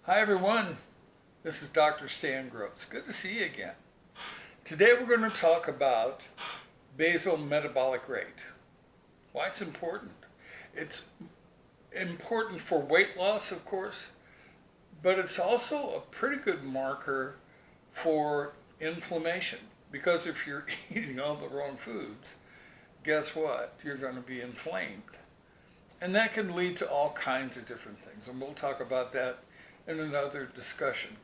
Hi everyone, this is Dr. Stan Gross. Good to see you again. Today we're going to talk about basal metabolic rate. Why it's important. It's important for weight loss, of course, but it's also a pretty good marker for inflammation. Because if you're eating all the wrong foods, guess what? You're going to be inflamed. And that can lead to all kinds of different things. And we'll talk about that in another discussion.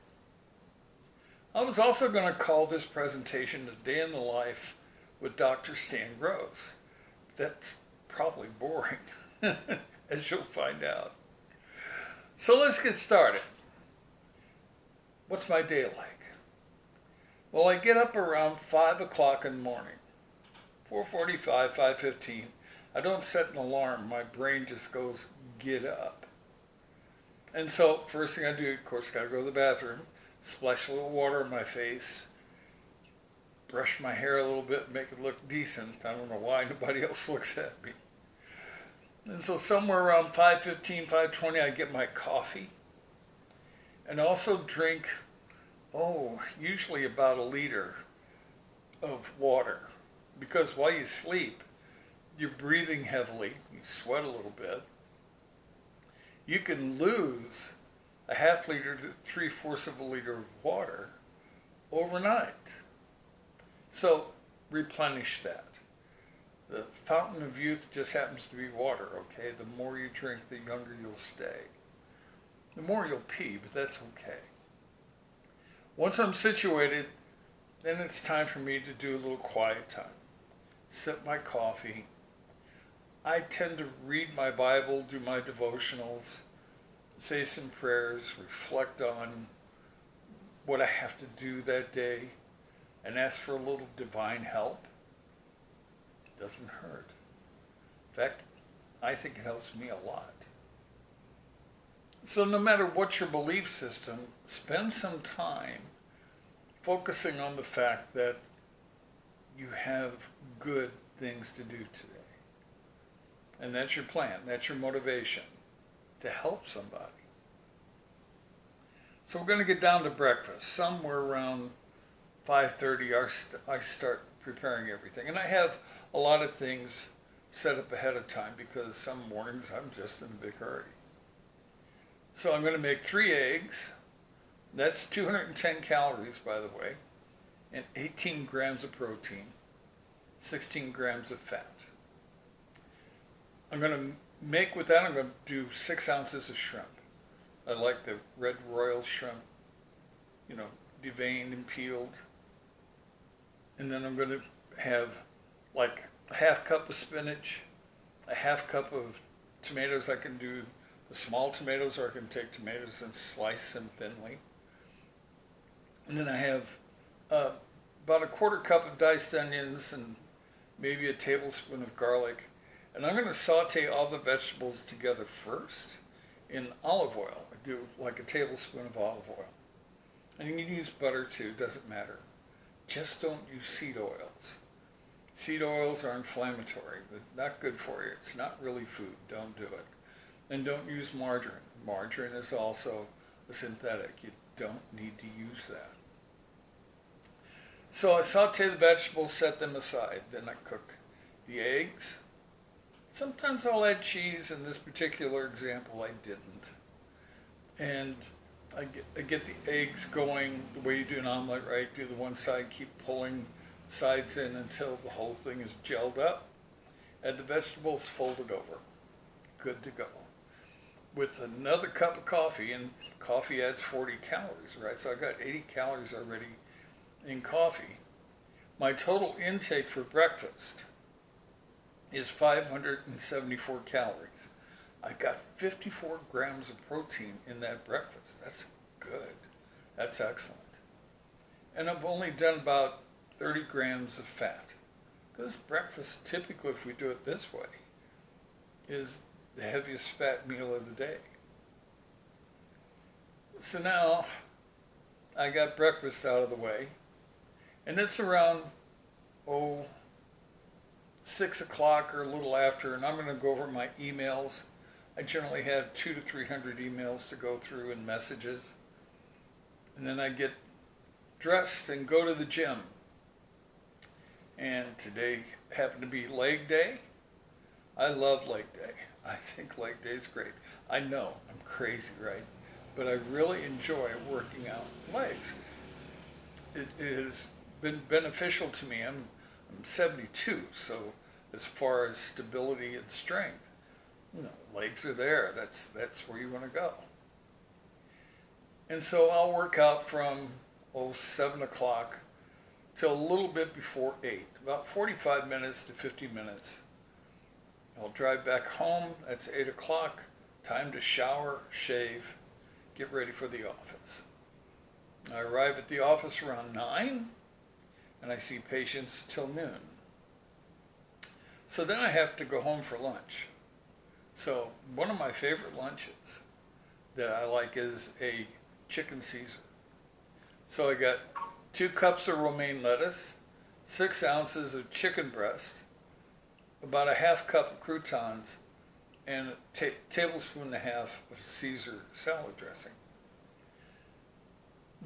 I was also going to call this presentation A Day in the Life with Dr. Stan Gross. That's probably boring, as you'll find out. So let's get started. What's my day like? Well, I get up around 5 o'clock in the morning, 4:45, 5:15. I don't set an alarm. My brain just goes, get up. And so first thing I do, of course, got to go to the bathroom, splash a little water in my face, brush my hair a little bit, make it look decent. I don't know why nobody else looks at me. And so somewhere around 5:15, 5:20, I get my coffee and also drink, usually about a liter of water. Because while you sleep, you're breathing heavily, you sweat a little bit. You can lose a half liter to 3/4 of a liter of water overnight. So replenish that. The fountain of youth just happens to be water, okay? The more you drink, the younger you'll stay. The more you'll pee, but that's okay. Once I'm situated, then it's time for me to do a little quiet time. Sip my coffee. I tend to read my Bible, do my devotionals, say some prayers, reflect on what I have to do that day, and ask for a little divine help. It doesn't hurt. In fact, I think it helps me a lot. So no matter what your belief system, spend some time focusing on the fact that you have good things to do today. And that's your plan, that's your motivation, to help somebody. So we're going to get down to breakfast. Somewhere around 5:30, I start preparing everything. And I have a lot of things set up ahead of time because some mornings I'm just in a big hurry. So I'm going to make 3 eggs. That's 210 calories, by the way, and 18 grams of protein, 16 grams of fat. I'm going to make with that, I'm going to do 6 ounces of shrimp. I like the red royal shrimp, deveined and peeled. And then I'm going to have like a half cup of spinach, a half cup of tomatoes. I can do the small tomatoes, or I can take tomatoes and slice them thinly. And then I have about a 1/4 cup of diced onions and maybe a tablespoon of garlic. And I'm going to saute all the vegetables together first in olive oil. I do like a tablespoon of olive oil. And you can use butter too, doesn't matter. Just don't use seed oils. Seed oils are inflammatory, but not good for you. It's not really food. Don't do it. And don't use margarine. Margarine is also a synthetic. You don't need to use that. So I saute the vegetables, set them aside. Then I cook the eggs. Sometimes I'll add cheese. In this particular example, I didn't. And I get the eggs going the way you do an omelet, right? Do the one side, keep pulling sides in until the whole thing is gelled up. Add the vegetables, fold it over. Good to go. With another cup of coffee, and coffee adds 40 calories, right? So I got 80 calories already in coffee. My total intake for breakfast is 574 calories. I got 54 grams of protein in that breakfast. That's good. That's excellent. And I've only done about 30 grams of fat. Because breakfast, typically if we do it this way, is the heaviest fat meal of the day. So now I got breakfast out of the way. And it's around, 6 o'clock or a little after, and I'm going to go over my emails. I generally have 200 to 300 emails to go through and messages. And then I get dressed and go to the gym. And today happened to be leg day. I love leg day. I think leg day is great. I know I'm crazy, right? But I really enjoy working out legs. It has been beneficial to me. I'm 72, so as far as stability and strength, legs are there. That's where you want to go. And so I'll work out from 7 o'clock till a little bit before 8, about 45 minutes to 50 minutes. I'll drive back home. That's 8 o'clock. Time to shower, shave, get ready for the office. I arrive at the office around 9, and I see patients till noon. So then I have to go home for lunch. So one of my favorite lunches that I like is a chicken Caesar. So I got 2 cups of romaine lettuce, 6 ounces of chicken breast, about a half cup of croutons, and a tablespoon and a half of Caesar salad dressing.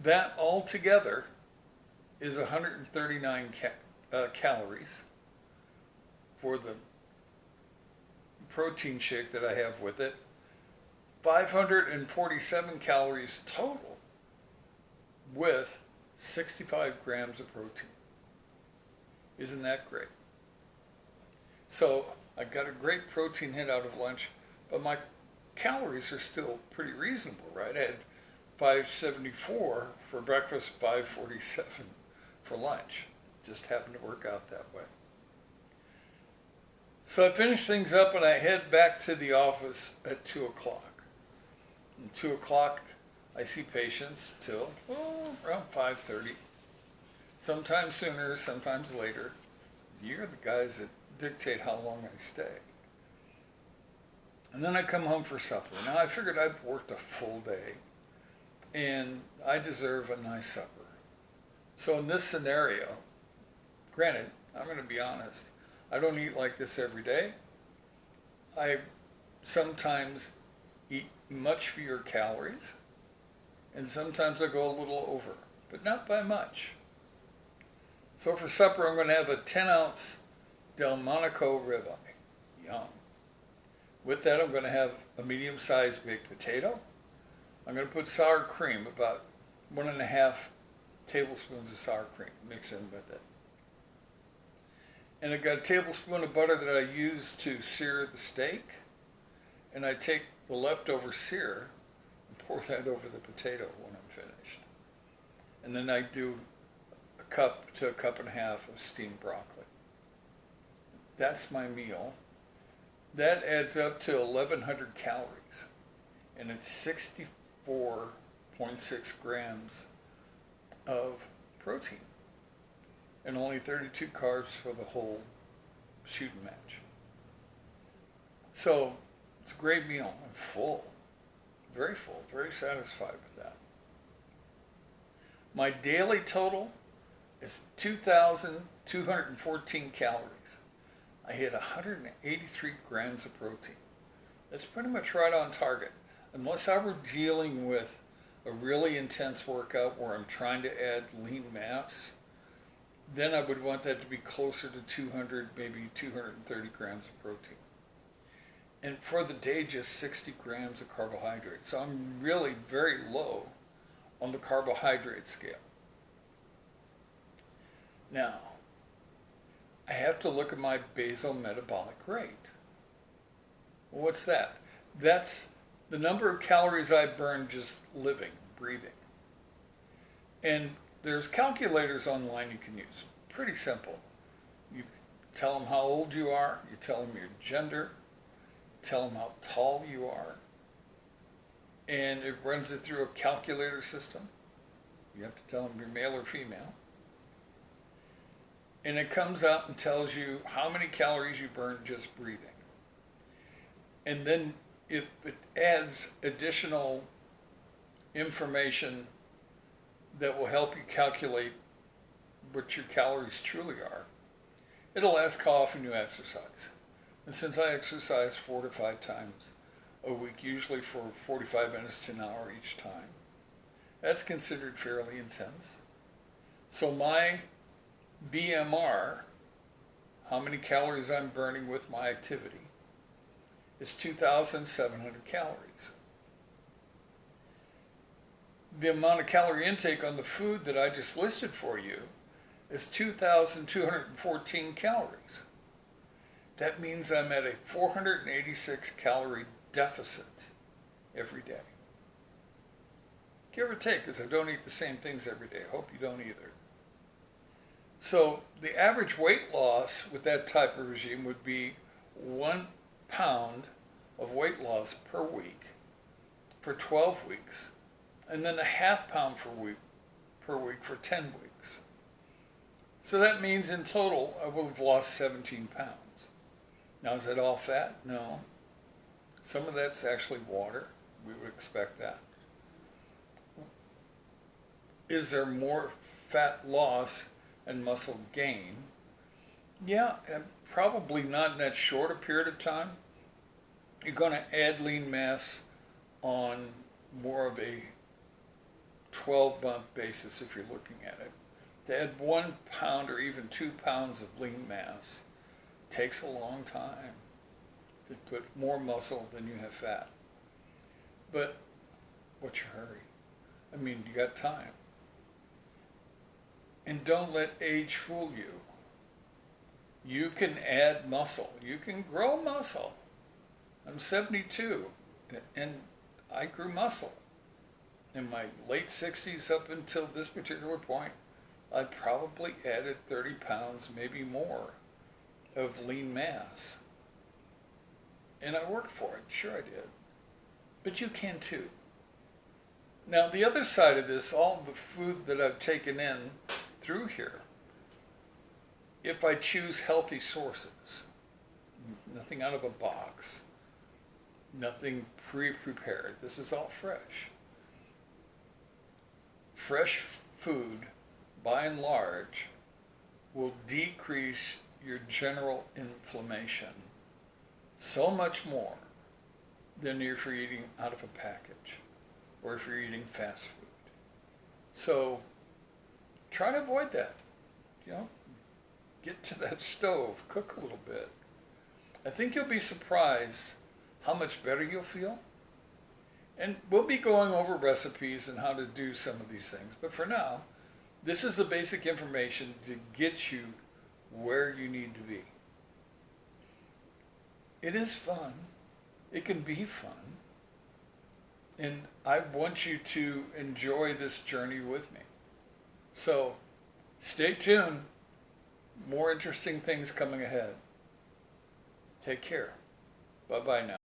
That all together is 139 calories for the protein shake that I have with it. 547 calories total with 65 grams of protein. Isn't that great? So I got a great protein hit out of lunch, but my calories are still pretty reasonable, right? I had 574 for breakfast, 547 for lunch. Just happened to work out that way. So I finish things up and I head back to the office at 2 o'clock. At 2 o'clock, I see patients till around 5:30. Sometimes sooner, sometimes later. You're the guys that dictate how long I stay. And then I come home for supper. Now I figured I'd worked a full day and I deserve a nice supper. So in this scenario, granted, I'm going to be honest, I don't eat like this every day. I sometimes eat much fewer calories, and sometimes I go a little over, but not by much. So for supper, I'm going to have a 10-ounce Delmonico ribeye. Yum. With that, I'm going to have a medium-sized baked potato. I'm going to put sour cream, about 1.5 tablespoons of sour cream, mix in with it. And I've got a tablespoon of butter that I use to sear the steak. And I take the leftover sear and pour that over the potato when I'm finished. And then I do a cup to a cup and a half of steamed broccoli. That's my meal. That adds up to 1,100 calories. And it's 64.6 grams of protein. And only 32 carbs for the whole shooting match. So it's a great meal. I'm full, very full, very satisfied with that. My daily total is 2,214 calories. I hit 183 grams of protein. That's pretty much right on target. Unless I were dealing with a really intense workout where I'm trying to add lean mass, then I would want that to be closer to 200, maybe 230 grams of protein. And for the day, just 60 grams of carbohydrates. So I'm really very low on the carbohydrate scale. Now, I have to look at my basal metabolic rate. Well, what's that? That's the number of calories I burn just living, breathing. And there's calculators online you can use. Pretty simple. You tell them how old you are, you tell them your gender, tell them how tall you are, and it runs it through a calculator system. You have to tell them you're male or female. And it comes out and tells you how many calories you burn just breathing. And then if it adds additional information that will help you calculate what your calories truly are, it'll ask how often you exercise. And since I exercise 4 to 5 times a week, usually for 45 minutes to an hour each time. That's considered fairly intense. So my BMR, how many calories I'm burning with my activity, is 2,700 calories. The amount of calorie intake on the food that I just listed for you is 2,214 calories. That means I'm at a 486 calorie deficit every day. Give or take, because I don't eat the same things every day. I hope you don't either. So the average weight loss with that type of regime would be 1 pound of weight loss per week for 12 weeks, and then a half pound per week for 10 weeks. So that means in total I will have lost 17 pounds. Now, is that all fat? No. Some of that's actually water. We would expect that. Is there more fat loss and muscle gain? Yeah, probably not in that short a period of time. You're going to add lean mass on more of a 12-month basis if you're looking at it. To add 1 pound or even 2 pounds of lean mass takes a long time to put more muscle than you have fat. But what's your hurry? I mean, you got time. And don't let age fool you. You can add muscle. You can grow muscle. I'm 72 and I grew muscle. In my late 60s up until this particular point, I probably added 30 pounds, maybe more, of lean mass. And I worked for it, sure I did. But you can too. Now the other side of this, all the food that I've taken in through here, if I choose healthy sources, nothing out of a box, nothing pre-prepared, this is all fresh. Fresh food, by and large, will decrease your general inflammation so much more than if you're eating out of a package or if you're eating fast food. So try to avoid that. You know, get to that stove, cook a little bit. I think you'll be surprised how much better you'll feel. And we'll be going over recipes and how to do some of these things. But for now, this is the basic information to get you where you need to be. It is fun. It can be fun. And I want you to enjoy this journey with me. So stay tuned. More interesting things coming ahead. Take care. Bye-bye now.